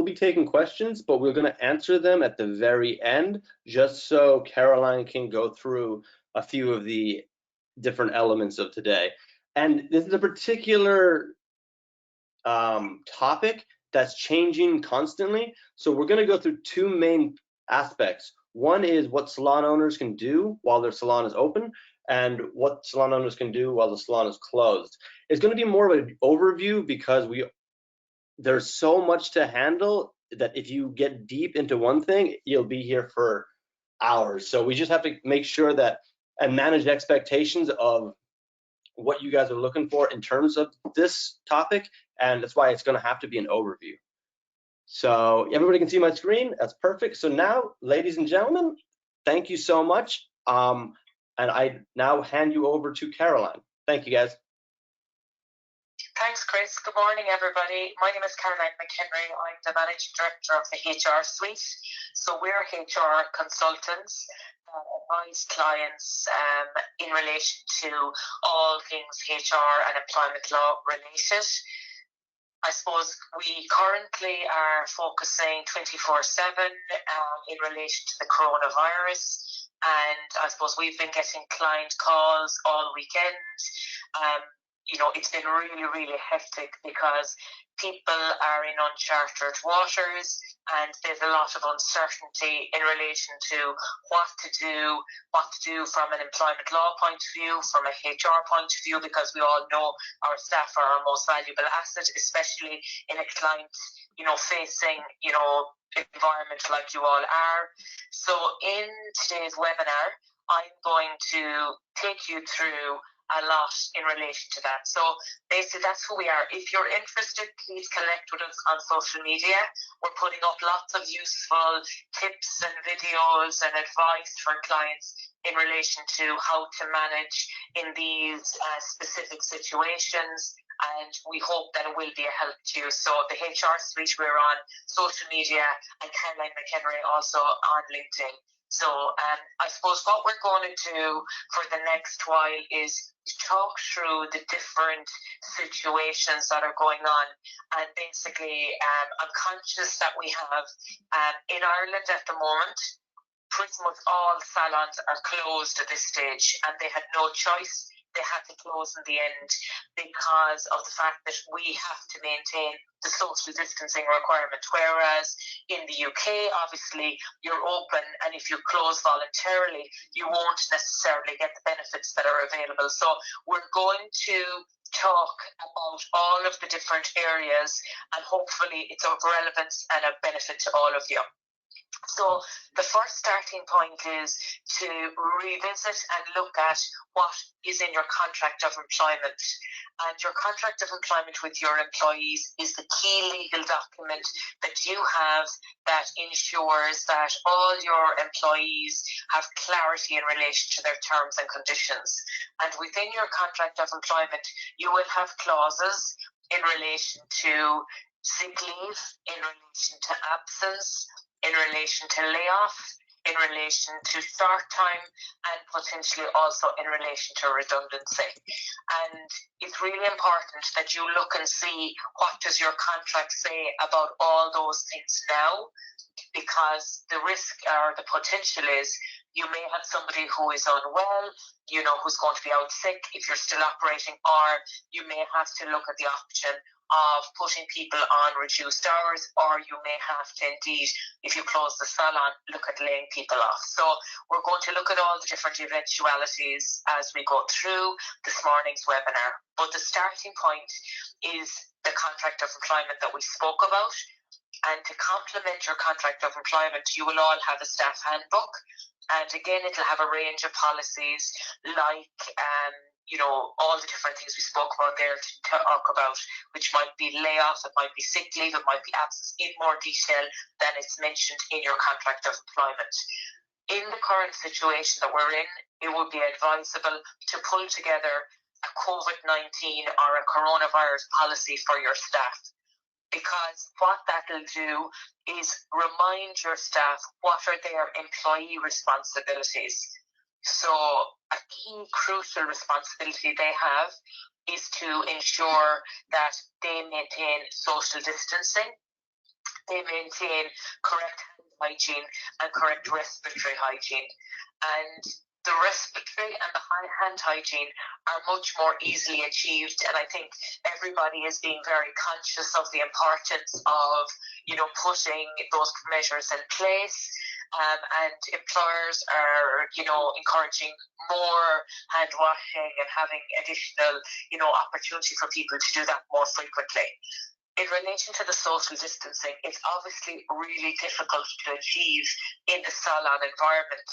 will be taking questions, but we're going to answer them at the very end, just so Caroline can go through a few of the different elements of today. And this is a particular topic that's changing constantly. So we're going to go through two main aspects. One is what salon owners can do while their salon is open, and what salon owners can do while the salon is closed. It's going to be more of an overview because there's so much to handle that if you get deep into one thing, you'll be here for hours. So we just have to make sure that and manage expectations of what you guys are looking for in terms of this topic, and that's why it's going to have to be an overview. So everybody can see my screen. That's perfect. So now, ladies and gentlemen, thank you so much. And I now hand you over to Caroline. Thank you, guys. Thanks, Chris. Good morning, everybody. My name is Caroline McEnery. I'm the Managing Director of the HR Suite. So we're HR consultants that advise clients in relation to all things HR and employment law related. I suppose we currently are focusing 24/7 in relation to the coronavirus. And I suppose we've been getting client calls all weekend. You know, it's been really, really hectic because people are in uncharted waters and there's a lot of uncertainty in relation to what to do from an employment law point of view, from a HR point of view, because we all know our staff are our most valuable asset, especially in a client, facing, environment like you all are. So in today's webinar, I'm going to take you through a lot in relation to that. So basically that's who we are. If you're interested, please connect with us on social media. We're putting up lots of useful tips and videos and advice for clients in relation to how to manage in these specific situations. And we hope that it will be a help to you. So the HR Suite, we're on social media, and Caroline McEnery also on LinkedIn. So I suppose what we're going to do for the next while is talk through the different situations that are going on. And basically, I'm conscious that we have, in Ireland at the moment, pretty much all salons are closed at this stage, and they had no choice. They had to close in the end because of the fact that we have to maintain the social distancing requirement. Whereas in the UK, obviously, you're open, and if you close voluntarily, you won't necessarily get the benefits that are available. So we're going to talk about all of the different areas, and hopefully it's of relevance and of benefit to all of you. So the first starting point is to revisit and look at what is in your contract of employment. And your contract of employment with your employees is the key legal document that you have that ensures that all your employees have clarity in relation to their terms and conditions. And within your contract of employment, you will have clauses in relation to sick leave, in relation to absence, in relation to layoff, in relation to start time, and potentially also in relation to redundancy. And it's really important that you look and see what does your contract say about all those things now, because the risk or the potential is you may have somebody who is unwell, who's going to be out sick if you're still operating, or you may have to look at the option of putting people on reduced hours, or you may have to indeed, if you close the salon, look at laying people off. So we're going to look at all the different eventualities as we go through this morning's webinar. But the starting point is the contract of employment that we spoke about. And to complement your contract of employment, you will all have a staff handbook. And again, it'll have a range of policies like, all the different things we spoke about there to talk about, which might be layoff, it might be sick leave, it might be absence, in more detail than it's mentioned in your contract of employment. In the current situation that we're in, it would be advisable to pull together a COVID-19 or a coronavirus policy for your staff. Because what that will do is remind your staff what are their employee responsibilities. So a key crucial responsibility they have is to ensure that they maintain social distancing. they maintain correct hand hygiene and correct respiratory hygiene. And the respiratory and the hand hygiene are much more easily achieved, and I think everybody is being very conscious of the importance of, putting those measures in place. And employers are, encouraging more hand washing and having additional, opportunity for people to do that more frequently. In relation to the social distancing, it's obviously really difficult to achieve in the salon environment.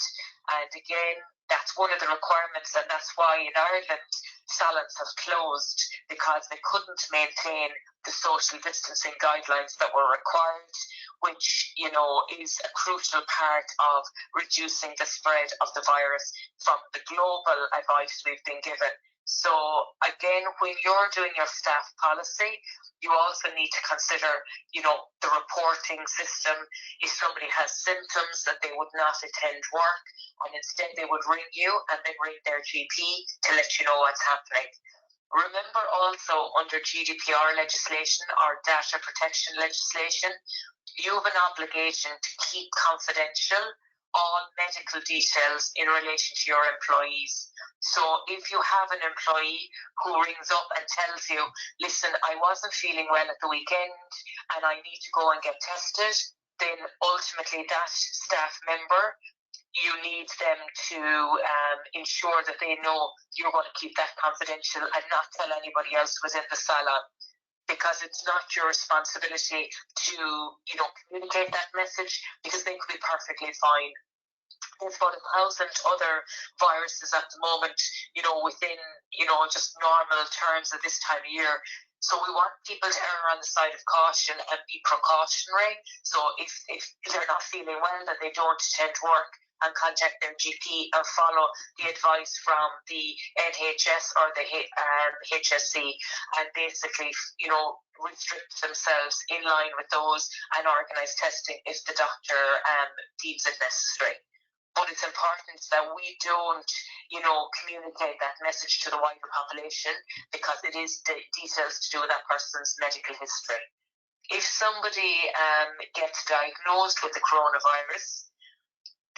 And again, that's one of the requirements, and that's why in Ireland salons have closed, because they couldn't maintain the social distancing guidelines that were required, which, is a crucial part of reducing the spread of the virus from the global advice we've been given. So again, when you're doing your staff policy, you also need to consider, the reporting system. If somebody has symptoms that they would not attend work, and instead they would ring you and then ring their GP to let you know what's happening. Remember also, under GDPR legislation or data protection legislation, you have an obligation to keep confidential all medical details in relation to your employees. So if you have an employee who rings up and tells you, listen, I wasn't feeling well at the weekend and I need to go and get tested, then ultimately that staff member, you need them to ensure that they know you're going to keep that confidential and not tell anybody else within the salon, because it's not your responsibility to, communicate that message, because they could be perfectly fine. There's about 1,000 other viruses at the moment, within, just normal terms at this time of year. So we want people to err on the side of caution and be precautionary. So if they're not feeling well, that they don't attend work and contact their GP and follow the advice from the NHS or the HSE, and basically, restrict themselves in line with those and organise testing if the doctor deems it necessary. But it's important that we don't, communicate that message to the wider population, because it is the details to do with that person's medical history. If somebody gets diagnosed with the coronavirus,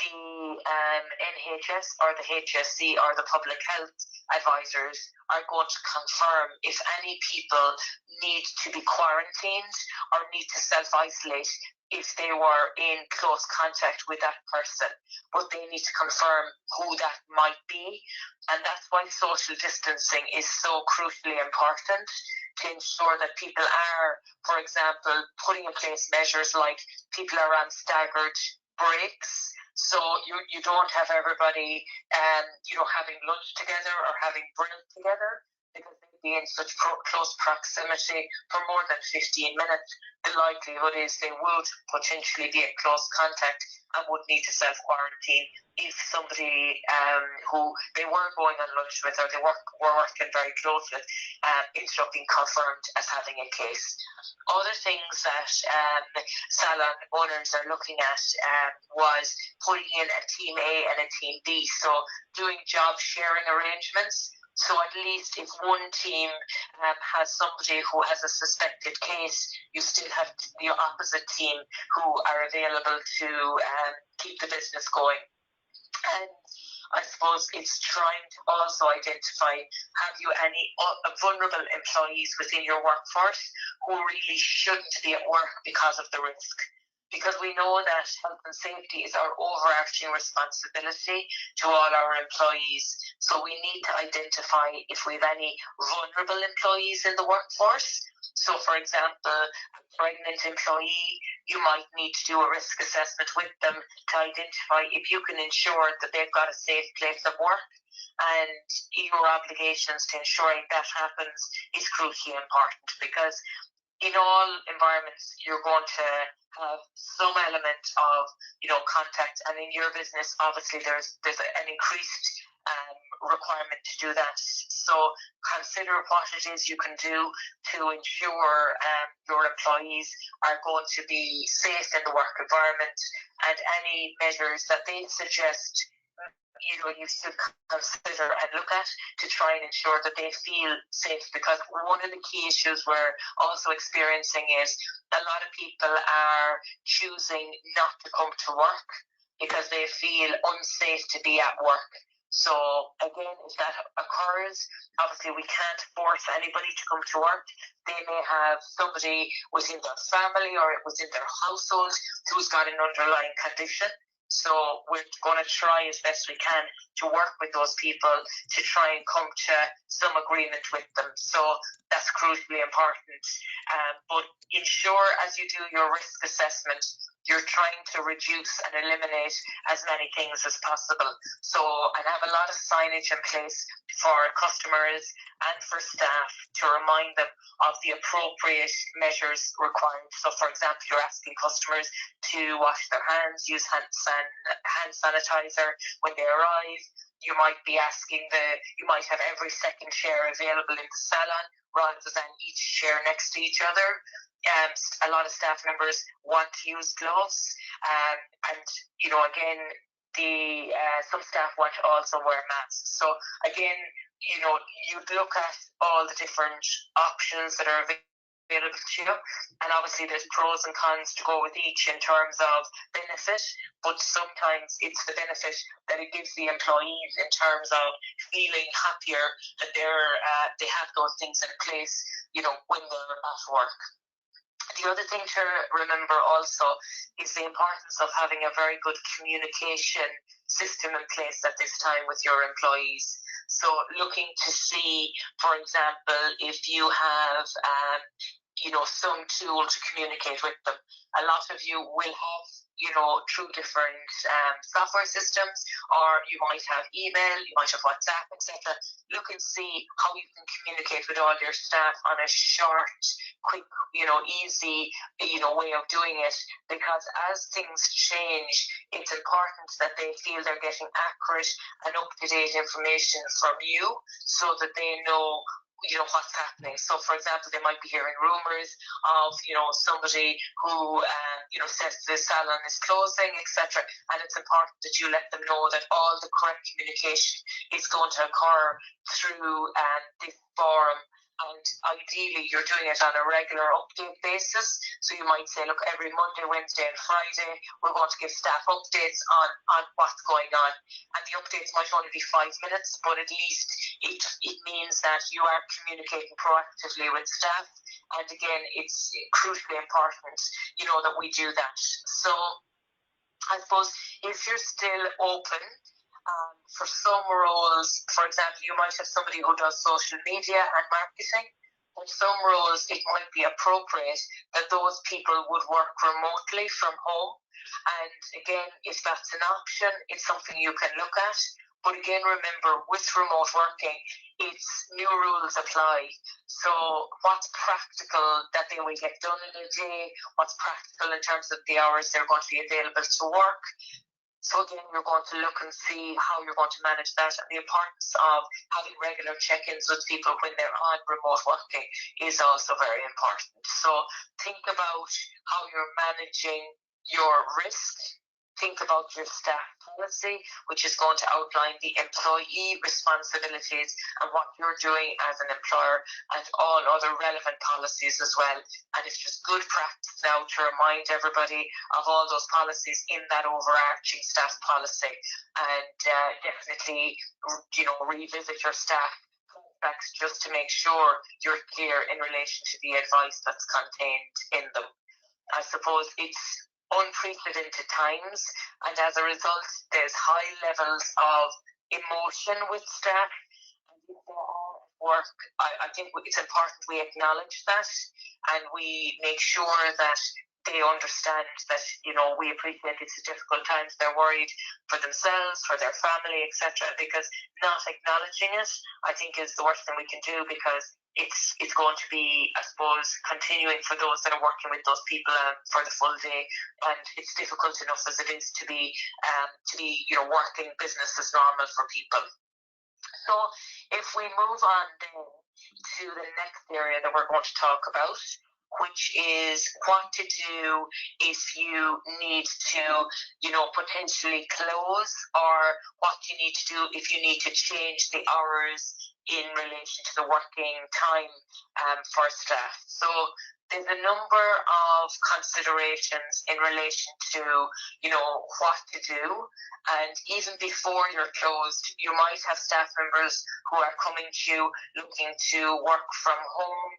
the NHS or the HSC or the public health advisors are going to confirm if any people need to be quarantined or need to self-isolate if they were in close contact with that person. But they need to confirm who that might be. And that's why social distancing is so crucially important, to ensure that people are, for example, putting in place measures like people are on staggered breaks. So you don't have everybody, having lunch together or having break together, because they'd be in such close proximity for more than 15 minutes. The likelihood is they would potentially be in close contact and would need to self-quarantine if somebody who they were going on lunch with or they were working very close with ended up being confirmed as having a case. Other things that salon owners are looking at was putting in a team A and a team B, so doing job sharing arrangements. So at least if one team has somebody who has a suspected case, you still have the opposite team who are available to keep the business going. And I suppose it's trying to also identify, have you any vulnerable employees within your workforce who really shouldn't be at work because of the risk? Because we know that health and safety is our overarching responsibility to all our employees. So we need to identify if we have any vulnerable employees in the workforce. So, for example, a pregnant employee, you might need to do a risk assessment with them to identify if you can ensure that they've got a safe place of work. And your obligations to ensuring that happens is crucially important, because in all environments, you're going to have some element of, contact, and in your business, obviously, there's an increased requirement to do that. So consider what it is you can do to ensure your employees are going to be safe in the work environment, and any measures that they suggest you should consider and look at to try and ensure that they feel safe. Because one of the key issues we're also experiencing is a lot of people are choosing not to come to work because they feel unsafe to be at work. So again, if that occurs, obviously we can't force anybody to come to work. They may have somebody within their family or within their household who's got an underlying condition. So we're going to try as best we can to work with those people to try and come to some agreement with them. So that's crucially important. But ensure as you do your risk assessment, you're trying to reduce and eliminate as many things as possible. So, and have a lot of signage in place for customers and for staff to remind them of the appropriate measures required. So, for example, you're asking customers to wash their hands, use hand sanitizer when they arrive. You might be asking you might have every second chair available in the salon rather than each chair next to each other. A lot of staff members want to use gloves, and again, some staff want to also wear masks. So again, you'd look at all the different options that are available to you, and obviously there's pros and cons to go with each in terms of benefit, but sometimes it's the benefit that it gives the employees in terms of feeling happier that they have those things in place, when they're at work. The other thing to remember also is the importance of having a very good communication system in place at this time with your employees. So looking to see, for example, if you have some tool to communicate with them. A lot of you will have through different software systems, or you might have email, you might have WhatsApp, etc. Look and see how you can communicate with all your staff on a short, quick, easy, way of doing it. Because as things change, it's important that they feel they're getting accurate and up-to-date information from you, so that they know what's happening. So for example, they might be hearing rumors of somebody who says the salon is closing, etc. And it's important that you let them know that all the correct communication is going to occur through this forum. And ideally, you're doing it on a regular update basis. So you might say, look, every Monday, Wednesday, and Friday, we're going to give staff updates on what's going on. And the updates might only be 5 minutes, but at least it means that you are communicating proactively with staff. And again, it's crucially important, that we do that. So I suppose if you're still open, for some roles, for example, you might have somebody who does social media and marketing. For some roles, it might be appropriate that those people would work remotely from home. And again, if that's an option, it's something you can look at. But again, remember, with remote working, it's new rules apply. So what's practical that they will get done in a day, what's practical in terms of the hours they're going to be available to work. So again, you're going to look and see how you're going to manage that, and the importance of having regular check-ins with people when they're on remote working is also very important. So think about how you're managing your risk. Think about your staff policy, which is going to outline the employee responsibilities and what you're doing as an employer, and all other relevant policies as well. And it's just good practice now to remind everybody of all those policies in that overarching staff policy, and definitely, revisit your staff contracts just to make sure you're clear in relation to the advice that's contained in them. I suppose it's unprecedented times, and as a result, there's high levels of emotion with staff. And if they are at work, I think it's important we acknowledge that, and we make sure that they understand that we appreciate it's a difficult times. They're worried for themselves, for their family, etc. Because not acknowledging it, I think, is the worst thing we can do, because it's going to be, I suppose, continuing for those that are working with those people for the full day, and it's difficult enough as it is to be working business as normal for people. So if we move on then to the next area that we're going to talk about, which is what to do if you need to, potentially close, or what you need to do if you need to change the hours in relation to the working time for staff. So there's a number of considerations in relation to, what to do. And even before you're closed, you might have staff members who are coming to you looking to work from home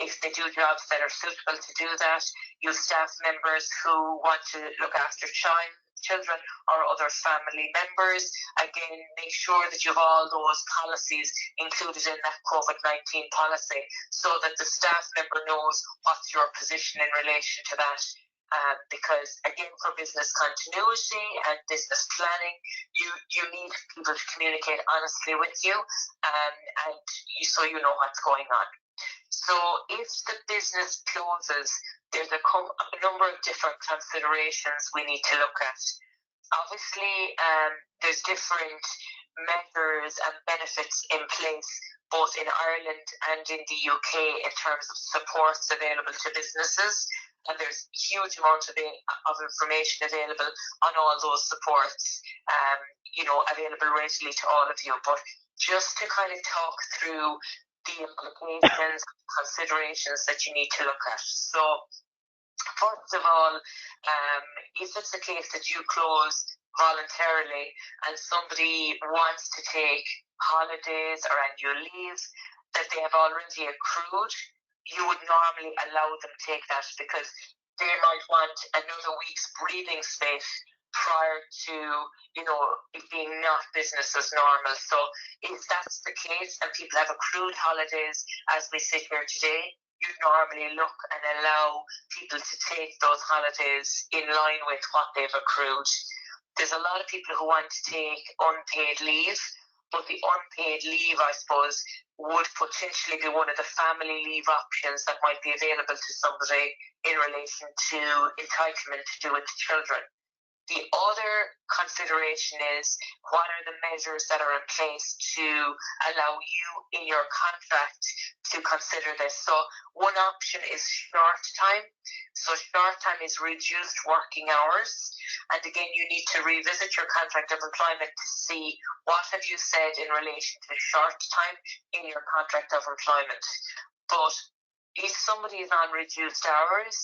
if they do jobs that are suitable to do that. You have staff members who want to look after children or other family members. Again, make sure that you have all those policies included in that COVID-19 policy so that the staff member knows what's your position in relation to that. Because again, for business continuity and business planning, you need people to communicate honestly with you, so you know what's going on. So if the business closes, there's a number of different considerations we need to look at. Obviously, there's different measures and benefits in place both in Ireland and in the UK in terms of supports available to businesses. And there's huge amounts of information available on all those supports, available readily to all of you. But just to kind of talk through the implications, considerations that you need to look at. So, first of all, if it's the case that you close voluntarily and somebody wants to take holidays or annual leave that they have already accrued, you would normally allow them to take that because they might want another week's breathing space prior to, it being not business as normal. So if that's the case and people have accrued holidays as we sit here today, you'd normally look and allow people to take those holidays in line with what they've accrued. There's a lot of people who want to take unpaid leave, but the unpaid leave, I suppose, would potentially be one of the family leave options that might be available to somebody in relation to entitlement to do with children. The other consideration is what are the measures that are in place to allow you in your contract to consider this. So one option is short time. So short time is reduced working hours. And again, you need to revisit your contract of employment to see what have you said in relation to short time in your contract of employment. But if somebody is on reduced hours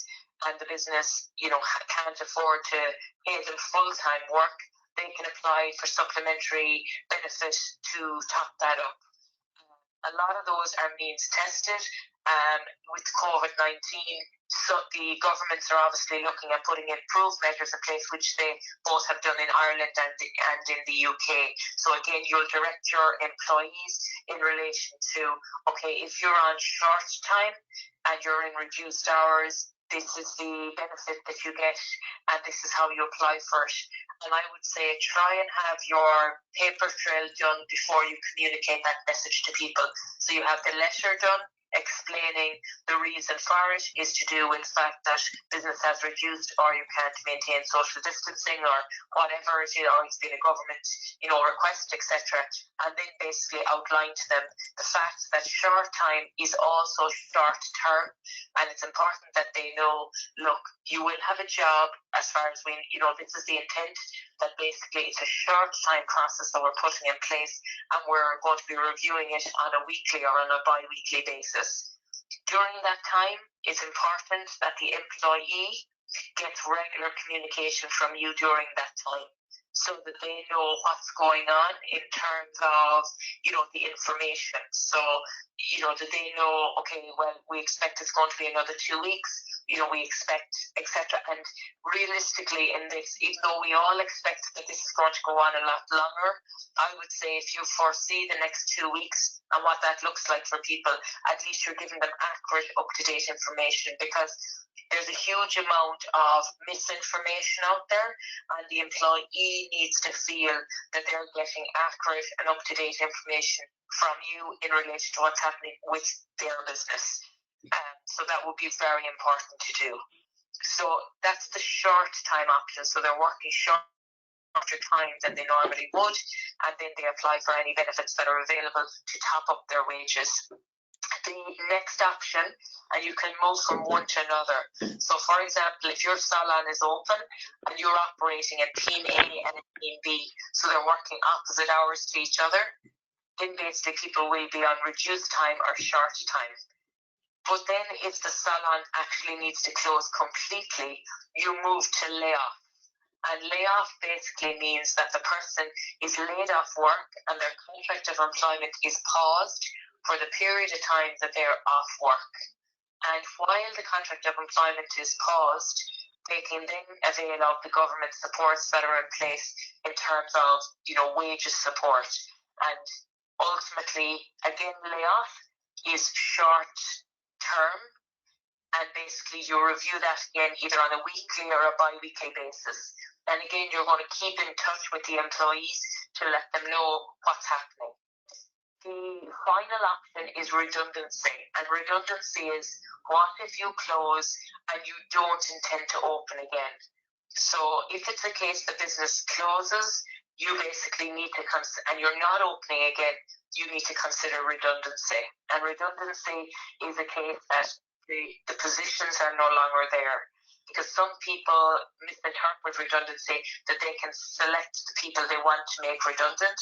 and the business, can't afford to pay them full-time work, they can apply for supplementary benefit to top that up. A lot of those are means tested with COVID-19. So the governments are obviously looking at putting improved measures in place, which they both have done in Ireland and in the UK. So again, you'll direct your employees in relation to, okay, if you're on short time and you're in reduced hours, this is the benefit that you get and this is how you apply for it. And I would say try and have your paper trail done before you communicate that message to people. So you have the letter done explaining the reason for it is to do with the fact that business has reduced or you can't maintain social distancing or whatever it is, or it's been a government request, etc. And then basically outline to them the fact that short time is also short term, and it's important that they know, look, you will have a job as far as this is the intent, that basically it's a short time process that we're putting in place and we're going to be reviewing it on a weekly or on a bi-weekly basis. During that time, it's important that the employee gets regular communication from you during that time so that they know what's going on in terms of, the information. So, that they know, okay, well, we expect it's going to be another 2 weeks, we expect, etc. And realistically in this, even though we all expect that this is going to go on a lot longer, I would say if you foresee the next 2 weeks and what that looks like for people, at least you're giving them accurate, up-to-date information, because there's a huge amount of misinformation out there, and the employee needs to feel that they're getting accurate and up-to-date information from you in relation to what's happening with their business. So that would be very important to do. So that's the short time option. So they're working shorter time than they normally would, and then they apply for any benefits that are available to top up their wages. the next option, and you can move from one to another. So for example, if your salon is open and you're operating a team A and a team B, so they're working opposite hours to each other, then basically people will be on reduced time or short time. But then if the salon actually needs to close completely, you move to layoff. And layoff basically means that the person is laid off work and their contract of employment is paused for the period of time that they're off work. And while the contract of employment is paused, they can then avail of the government supports that are in place in terms of, wages support. And ultimately, again, layoff is short term, and basically you review that again either on a weekly or a bi-weekly basis. And again, you're going to keep in touch with the employees to let them know what's happening. The final option is redundancy, and redundancy is what if you close and you don't intend to open again. So if it's the case the business closes, you basically need to and you're not opening again, you need to consider redundancy. And redundancy is a case that the positions are no longer there, because some people misinterpret redundancy that they can select the people they want to make redundant,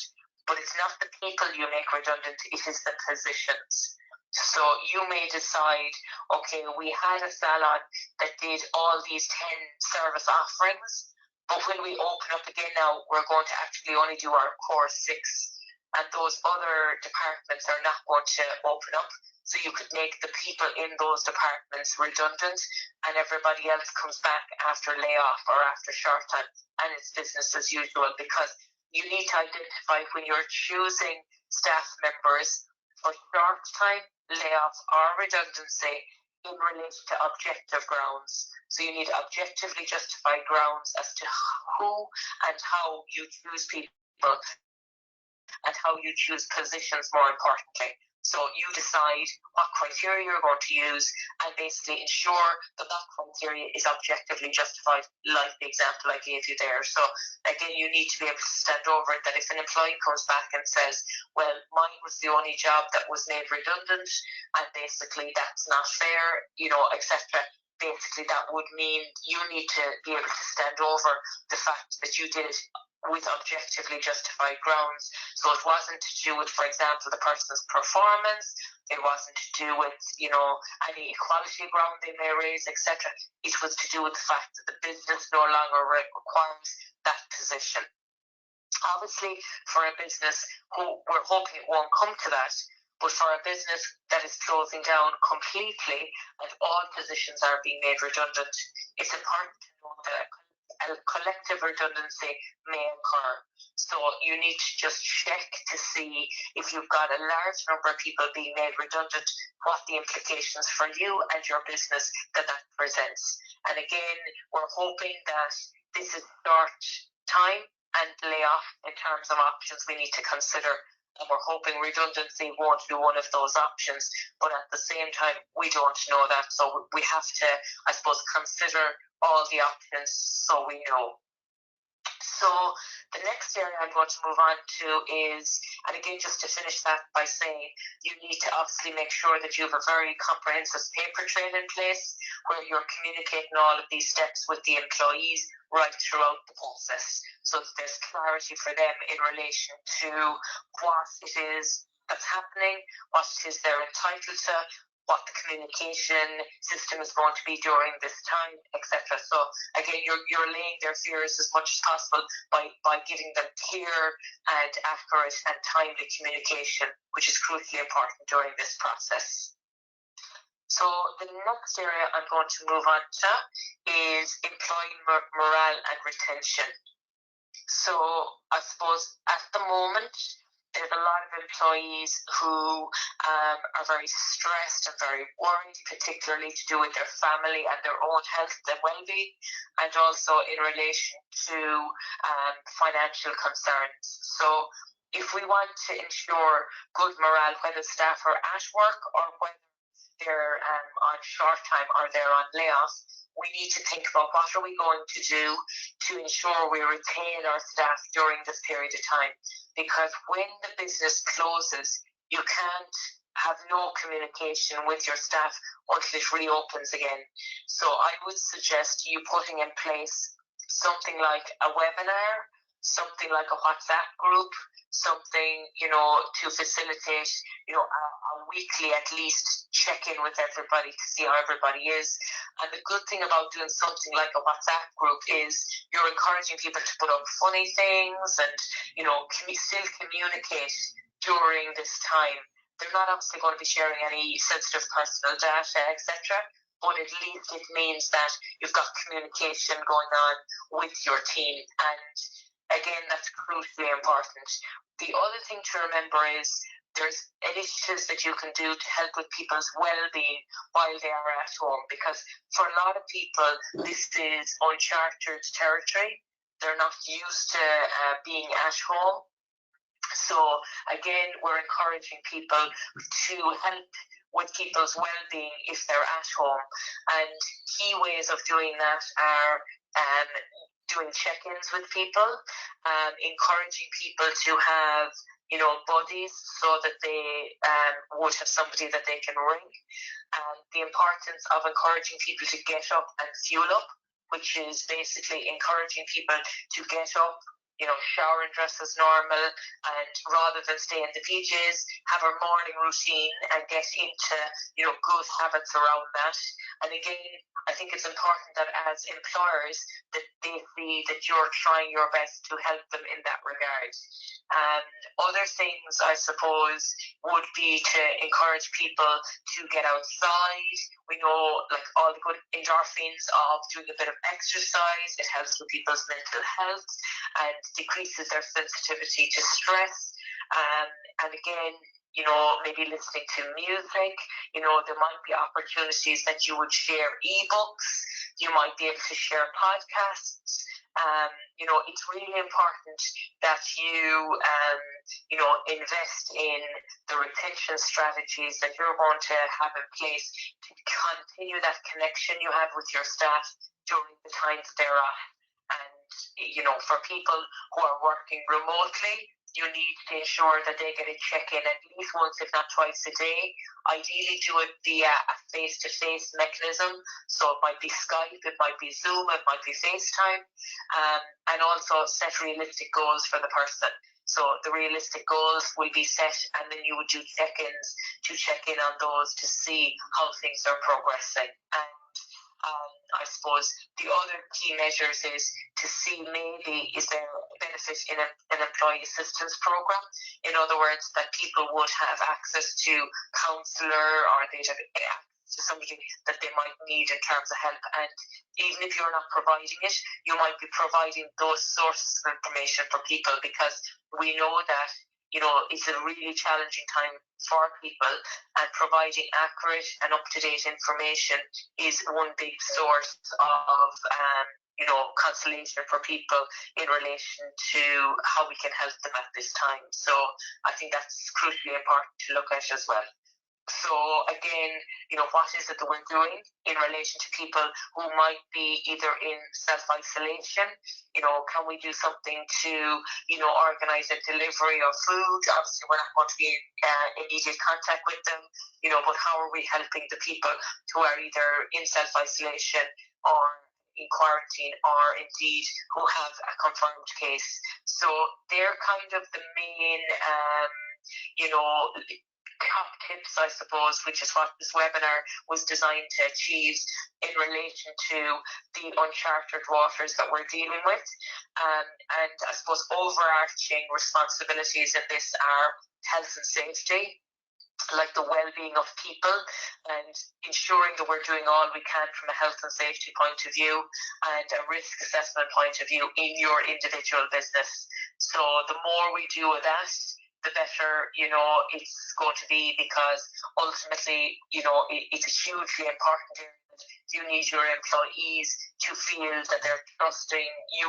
but it's not the people you make redundant, it is the positions. So you may decide, okay, we had a salon that did all these 10 service offerings, but when we open up again now, we're going to actually only do our core 6, and those other departments are not going to open up. So you could make the people in those departments redundant, and everybody else comes back after layoff or after short time, and it's business as usual, because you need to identify when you're choosing staff members for short time, layoff or redundancy in relation to objective grounds. So you need objectively justified grounds as to who and how you choose people and how you choose positions, more importantly. So you decide what criteria you're going to use and basically ensure that that criteria is objectively justified, like the example I gave you there. So again, you need to be able to stand over it, that if an employee comes back and says, well, mine was the only job that was made redundant and basically that's not fair, etc., basically that would mean you need to be able to stand over the fact that you did it with objectively justified grounds. So it wasn't to do with, for example, the person's performance, it wasn't to do with, any equality ground they may raise, etc. It was to do with the fact that the business no longer requires that position. Obviously, for a business, we're hoping it won't come to that, but for a business that is closing down completely and all positions are being made redundant, it's important to note that a collective redundancy may occur. So you need to just check to see if you've got a large number of people being made redundant, what the implications for you and your business that presents. And again, we're hoping that this is short time and layoff in terms of options we need to consider. And we're hoping redundancy won't be one of those options, but at the same time, we don't know that. So we have to, I suppose, consider all the options so we know. So the next area I'm going to move on to is, and again, just to finish that by saying, you need to obviously make sure that you have a very comprehensive paper trail in place where you're communicating all of these steps with the employees right throughout the process, so that there's clarity for them in relation to what it is that's happening, what it is they're entitled to, what the communication system is going to be during this time, etc. So again, you're laying their fears as much as possible by giving them clear and accurate and timely communication, which is crucially important during this process. So the next area I'm going to move on to is employee morale and retention. So I suppose at the moment, there's a lot of employees who are very stressed and very worried, particularly to do with their family and their own health and well-being, and also in relation to financial concerns. So if we want to ensure good morale, whether staff are at work or whether they're on short time or they're on layoff, we need to think about what are we going to do to ensure we retain our staff during this period of time. Because when the business closes, you can't have no communication with your staff until it reopens again. So I would suggest you putting in place something like a webinar, something like a WhatsApp group, something, to facilitate, a weekly at least check-in with everybody to see how everybody is. And the good thing about doing something like a WhatsApp group is you're encouraging people to put up funny things and, still communicate during this time. They're not obviously going to be sharing any sensitive personal data, etc., but at least it means that you've got communication going on with your team. And again, that's crucially important. The other thing to remember is there's initiatives that you can do to help with people's well-being while they are at home, because for a lot of people, this is uncharted territory. They're not used to being at home. So again, we're encouraging people to help with people's well-being if they're at home. And key ways of doing that are doing check-ins with people, encouraging people to have, buddies so that they would have somebody that they can ring. The importance of encouraging people to get up and fuel up, which is basically encouraging people to get up, shower and dress as normal, and rather than stay in the PJs, have a morning routine and get into, good habits around that. And again, I think it's important that as employers that they see that you're trying your best to help them in that regard. Other things, I suppose, would be to encourage people to get outside. We know, like, all the good endorphins of doing a bit of exercise. It helps with people's mental health and decreases their sensitivity to stress. And again, maybe listening to music. There might be opportunities that you would share ebooks. You might be able to share podcasts. It's really important that you, invest in the retention strategies that you're going to have in place to continue that connection you have with your staff during the times they're off. And, for people who are working remotely, you need to ensure that they get a check-in at least once, if not twice a day. Ideally, do it via a face-to-face mechanism. So it might be Skype, it might be Zoom, it might be FaceTime. And also set realistic goals for the person. So the realistic goals will be set, and then you would do check-ins to check in on those to see how things are progressing. And I suppose the other key measures is to see maybe is there a benefit in an employee assistance program. In other words, that people would have access to counsellor, or they'd have access to somebody that they might need in terms of help. And even if you're not providing it, you might be providing those sources of information for people, because we know that it's a really challenging time for people, and providing accurate and up-to-date information is one big source of consolation for people in relation to how we can help them at this time. So I think that's crucially important to look at as well. So again, what is it that we're doing in relation to people who might be either in self-isolation? Can we do something to, organise a delivery of food? Obviously, we're not going to be in immediate contact with them, but how are we helping the people who are either in self-isolation or in quarantine, or indeed who have a confirmed case? So they're kind of the main, top tips, I suppose, which is what this webinar was designed to achieve in relation to the uncharted waters that we're dealing with. And I suppose overarching responsibilities in this are health and safety, like the well-being of people, and ensuring that we're doing all we can from a health and safety point of view and a risk assessment point of view in your individual business. So the more we do of that, the better, it's going to be, because ultimately, it's a hugely important area. You need your employees to feel that they're trusting you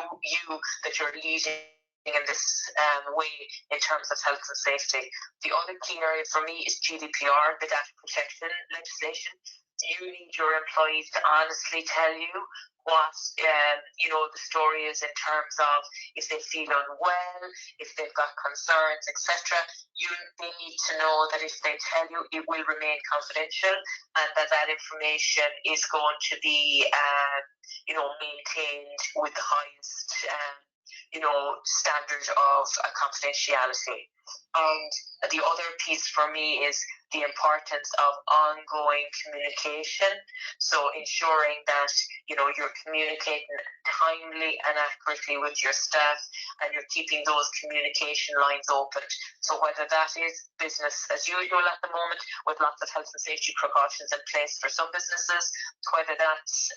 that you're leading in this way in terms of health and safety. The other key area for me is GDPR, the data protection legislation. You need your employees to honestly tell you what the story is in terms of if they feel unwell, if they've got concerns, etc. They need to know that if they tell you, it will remain confidential, and that information is going to be maintained with the highest standard of confidentiality. And the other piece for me is the importance of ongoing communication. So ensuring that you're communicating timely and accurately with your staff, and you're keeping those communication lines open. So whether that is business as usual at the moment with lots of health and safety precautions in place for some businesses, whether that's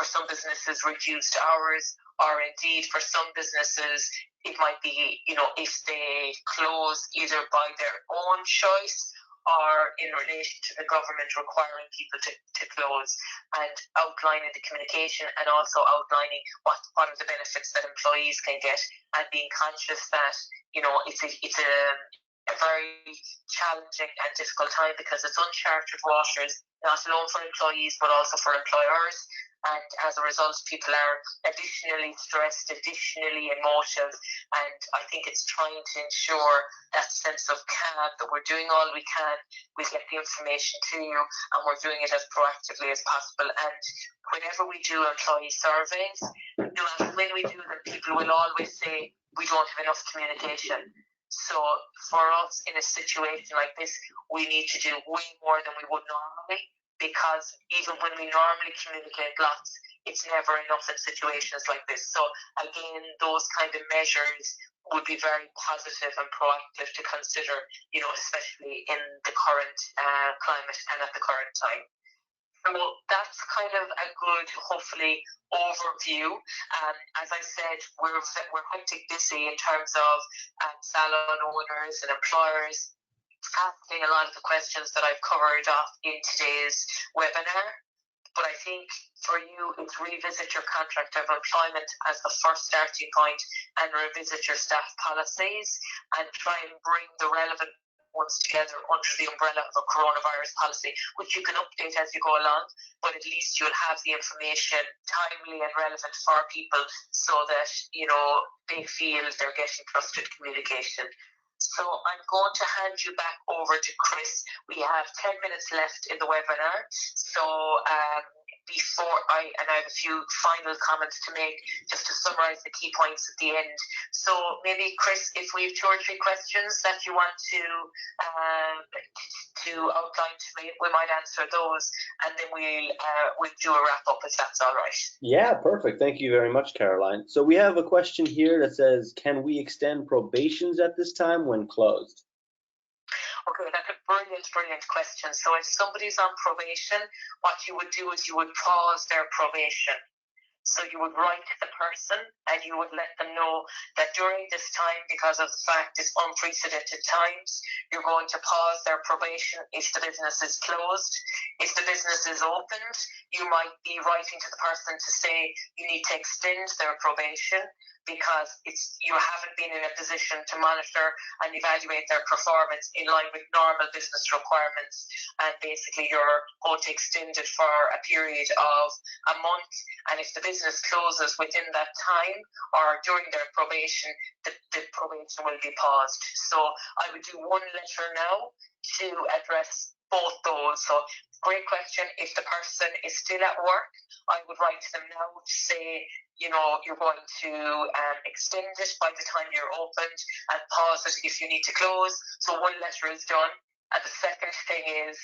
for some businesses reduced hours, or indeed for some businesses it might be if they close either by their own choice or in relation to the government requiring people to close, and outlining the communication and also outlining what are the benefits that employees can get, and being conscious that it's a very challenging and difficult time because it's uncharted waters, not alone for employees but also for employers. And as a result, people are additionally stressed, additionally emotive, and I think it's trying to ensure that sense of calm, that we're doing all we can, we get the information to you, and we're doing it as proactively as possible. And whenever we do employee surveys, no matter when we do them, people will always say, we don't have enough communication. So for us in a situation like this, we need to do way more than we would normally, because even when we normally communicate lots, it's never enough in situations like this. So again, those kind of measures would be very positive and proactive to consider, especially in the current climate and at the current time. So that's kind of a good, hopefully, overview. As I said, we're hectic busy in terms of salon owners and employers asking a lot of the questions that I've covered off in today's webinar. But I think for you, it's revisit your contract of employment as the first starting point, and revisit your staff policies, and try and bring the relevant ones together under the umbrella of a coronavirus policy, which you can update as you go along, but at least you'll have the information timely and relevant for people, so that they feel they're getting trusted communication. So I'm going to hand you back over to Chris. We have 10 minutes left in the webinar. So before I have a few final comments to make, just to summarise the key points at the end. So maybe, Chris, if we have 2 or 3 questions that you want to outline to me, we might answer those, and then we'll do a wrap up if that's all right. Yeah, perfect. Thank you very much, Caroline. So we have a question here that says, can we extend probations at this time when closed? Okay, that's a brilliant question. So if somebody's on probation, what you would do is you would pause their probation. So you would write to the person and you would let them know that during this time, because of the fact it's unprecedented times, you're going to pause their probation if the business is closed. If the business is opened, you might be writing to the person to say you need to extend their probation because you haven't been in a position to monitor and evaluate their performance in line with normal business requirements, and basically you're going to extend it for a period of a month. And if the business closes within that time or during their probation, the probation will be paused. So I would do one letter now to address both those. So great question. If the person is still at work, I would write to them now to say, you're going to extend it by the time you're opened, and pause it if you need to close. So one letter is done. And the second thing is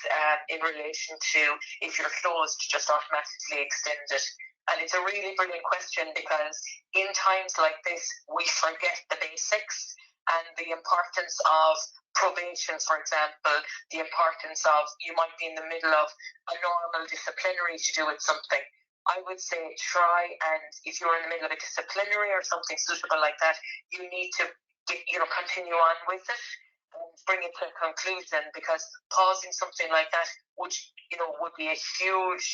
in relation to if you're closed, just automatically extend it. And it's a really brilliant question, because in times like this, we forget the basics and the importance of probation, for example, the importance of, you might be in the middle of a normal disciplinary to do with something. I would say try, and if you're in the middle of a disciplinary or something suitable like that, you need to continue on with it and bring it to a conclusion, because pausing something like that would be a huge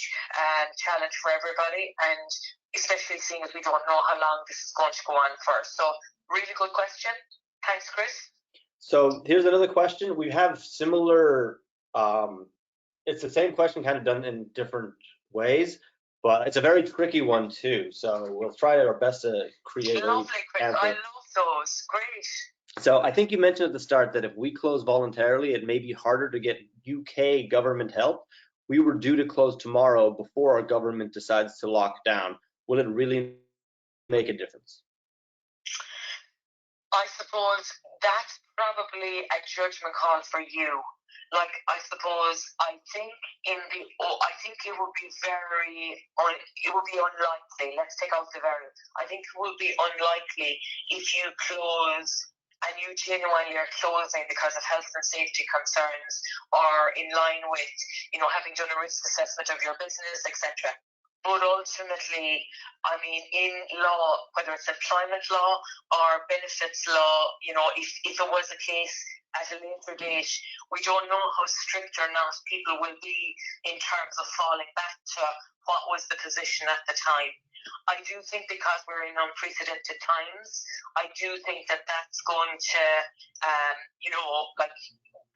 challenge for everybody, and especially seeing as we don't know how long this is going to go on for. So really good question. Thanks, Chris. So here's another question. We have similar it's the same question, kind of done in different ways, but it's a very tricky one too. So we'll try our best to create a Lovely, Chris. answer. I love those. Great. So I think you mentioned at the start that if we close voluntarily, it may be harder to get UK government help. We were due to close tomorrow before our government decides to lock down. Will it really make a difference? I suppose that's probably a judgment call for you. Like, I suppose, I think it would be it would be unlikely. Let's take out the very. I think it would be unlikely if you close and you genuinely are closing because of health and safety concerns or in line with, having done a risk assessment of your business, etc. But ultimately, I mean, in law, whether it's employment law or benefits law, if it was a case at a later date, we don't know how strict or not people will be in terms of falling back to what was the position at the time. I do think because we're in unprecedented times, I do think that that's going to,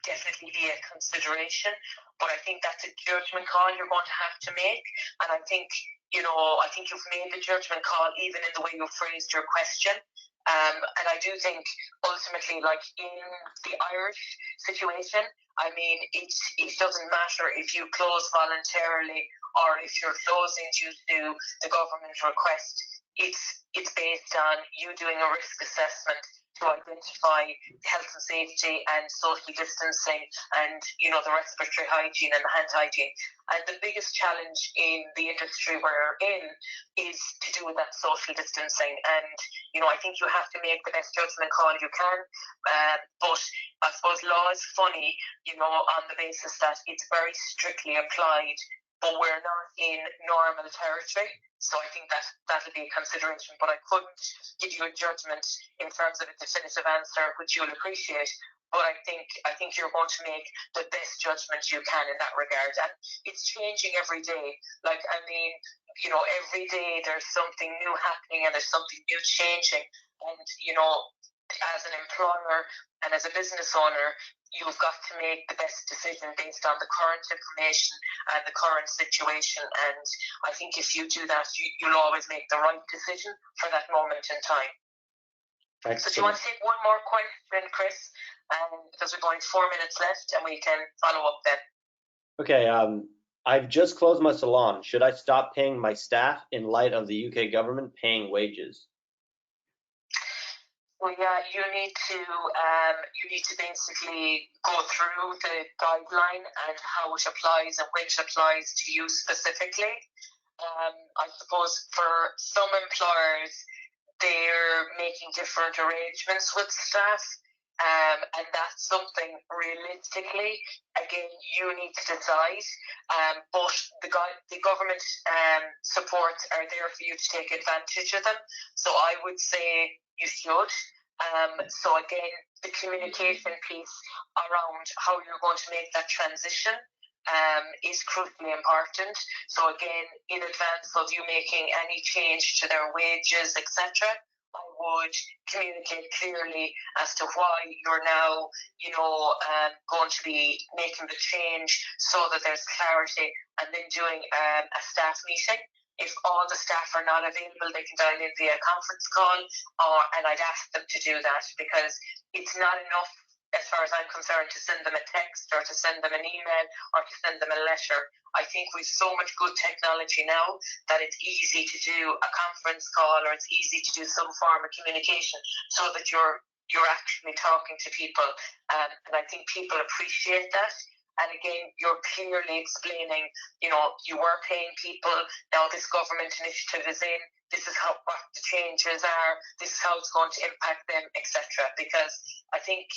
definitely be a consideration. But I think that's a judgment call you're going to have to make. And I think, I think you've made the judgment call even in the way you phrased your question. And I do think ultimately, like in the Irish situation, I mean, it doesn't matter if you close voluntarily or if you're closing due to the government request. It's based on you doing a risk assessment to identify health and safety and social distancing and, the respiratory hygiene and the hand hygiene. And the biggest challenge in the industry we're in is to do with that social distancing. And, I think you have to make the best judgment call you can. But I suppose law is funny, on the basis that it's very strictly applied, but we're not in normal territory. So I think that'll be a consideration, but I couldn't give you a judgment in terms of a definitive answer, which you'll appreciate. But I think you're going to make the best judgment you can in that regard. And it's changing every day. Like, I mean, every day there's something new happening and there's something new changing. And, as an employer and as a business owner, you've got to make the best decision based on the current information and the current situation. And I think if you do that, you'll always make the right decision for that moment in time. Excellent. So do you want to take one more question, Chris? Because we're going 4 minutes left and we can follow up then. Okay. I've just closed my salon. Should I stop paying my staff in light of the UK government paying wages? Well, yeah, you need to basically go through the guideline and how it applies and when it applies to you specifically. I suppose for some employers, they're making different arrangements with staff, and that's something realistically, again, you need to decide. But the government supports are there for you to take advantage of them. So I would say you should. So again, the communication piece around how you're going to make that transition is crucially important. So again, in advance of you making any change to their wages, etc., I would communicate clearly as to why you're now, going to be making the change so that there's clarity, and then doing a staff meeting. If all the staff are not available, they can dial in via conference call, and I'd ask them to do that, because it's not enough, as far as I'm concerned, to send them a text or to send them an email or to send them a letter. I think we've so much good technology now that it's easy to do a conference call, or it's easy to do some form of communication so that you're actually talking to people. And I think people appreciate that. And again, you're clearly explaining, you were paying people, now this government initiative is in, this is what the changes are, this is how it's going to impact them, etc. Because I think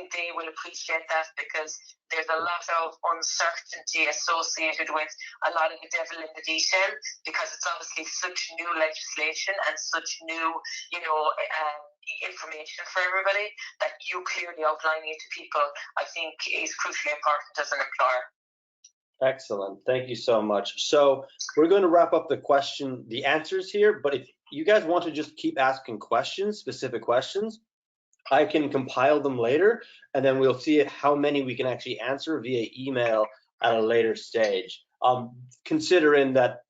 they will appreciate that, because there's a lot of uncertainty associated with a lot of the devil in the detail, because it's obviously such new legislation and such new, information for everybody, that you clearly outlining it to people, I think, is crucially important as an employer. Excellent. Thank you so much. So we're going to wrap up the answers here, but if you guys want to just keep asking questions, specific questions, I can compile them later, and then we'll see how many we can actually answer via email at a later stage. Considering that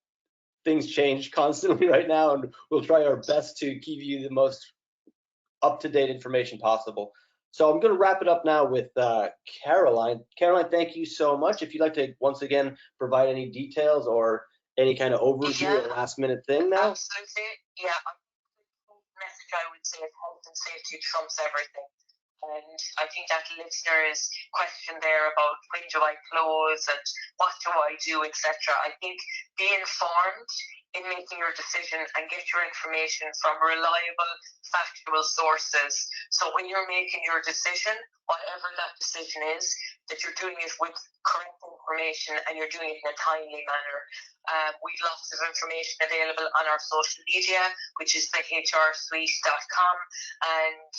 things change constantly right now, and we'll try our best to give you the most up-to-date information possible. So I'm going to wrap it up now with Caroline. Caroline, thank you so much. If you'd like to once again provide any details or any kind of overview or last-minute thing now. Absolutely. Yeah. Message I would say is health and safety trumps everything. And I think that listener's question there about when do I close and what do I do, etc. I think be informed in making your decision and get your information from reliable, factual sources. So when you're making your decision, whatever that decision is, that you're doing it with correct information and you're doing it in a timely manner. We've lots of information available on our social media, which is thehrsuite.com, and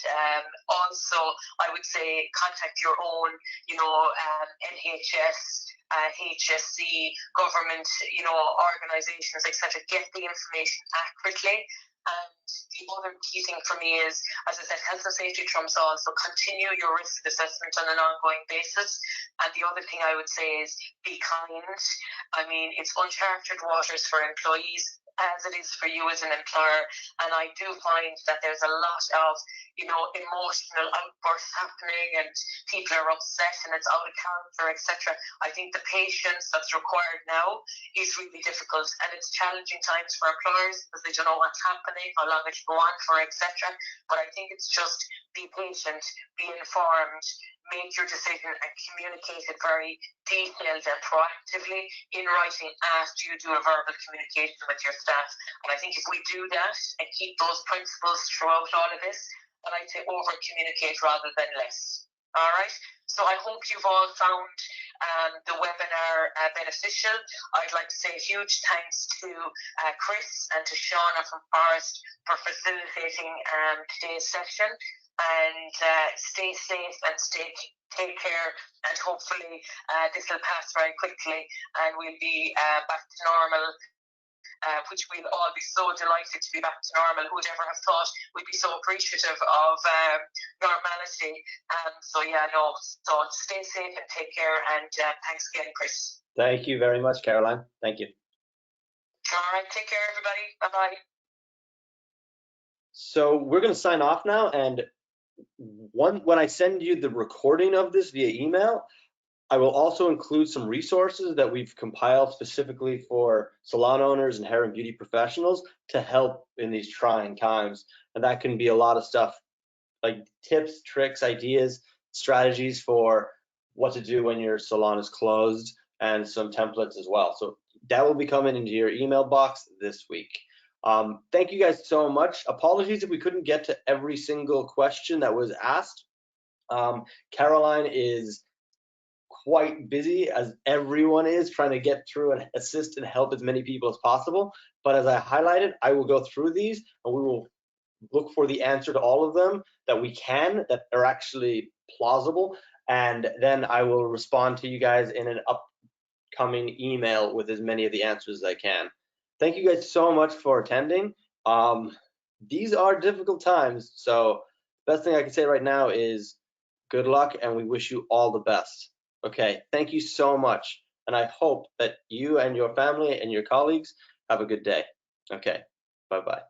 also I would say contact your own, NHS, HSC, government, organisations, etc. Get the information accurately. And the other key thing for me is, as I said, health and safety trumps all. So continue your risk assessment on an ongoing basis. And the other thing I would say is be kind. I mean, it's uncharted waters for employees as it is for you as an employer. And I do find that there's a lot of, emotional outbursts happening and people are upset and it's out of character, etc. I think the patience that's required now is really difficult, and it's challenging times for employers because they don't know what's happening, how long it will go on for, etc. But I think it's just be patient, be informed, make your decision and communicate it very detailed and proactively in writing after you do a verbal communication with your staff. And I think if we do that and keep those principles throughout all of this, then I'd say over communicate rather than less. All right. So I hope you've all found the webinar beneficial. I'd like to say a huge thanks to Chris and to Shauna from Phorest for facilitating today's session. And stay safe and take care, and hopefully this will pass very quickly and we'll be back to normal, which we'll all be so delighted to be back to normal. Who'd ever have thought we'd be so appreciative of normality. So stay safe and take care, and thanks again, Chris. Thank you very much, Caroline. Thank you. All right, take care, everybody. Bye-bye. So we're going to sign off now, and when I send you the recording of this via email, I will also include some resources that we've compiled specifically for salon owners and hair and beauty professionals to help in these trying times. And that can be a lot of stuff like tips, tricks, ideas, strategies for what to do when your salon is closed, and some templates as well. So that will be coming into your email box this week. Thank you guys so much. Apologies if we couldn't get to every single question that was asked. Caroline is quite busy, as everyone is, trying to get through and assist and help as many people as possible. But as I highlighted, I will go through these and we will look for the answer to all of them that we can, that are actually plausible. And then I will respond to you guys in an upcoming email with as many of the answers as I can. Thank you guys so much for attending. These are difficult times, so the best thing I can say right now is good luck, and we wish you all the best. Okay, thank you so much, and I hope that you and your family and your colleagues have a good day. Okay, bye-bye.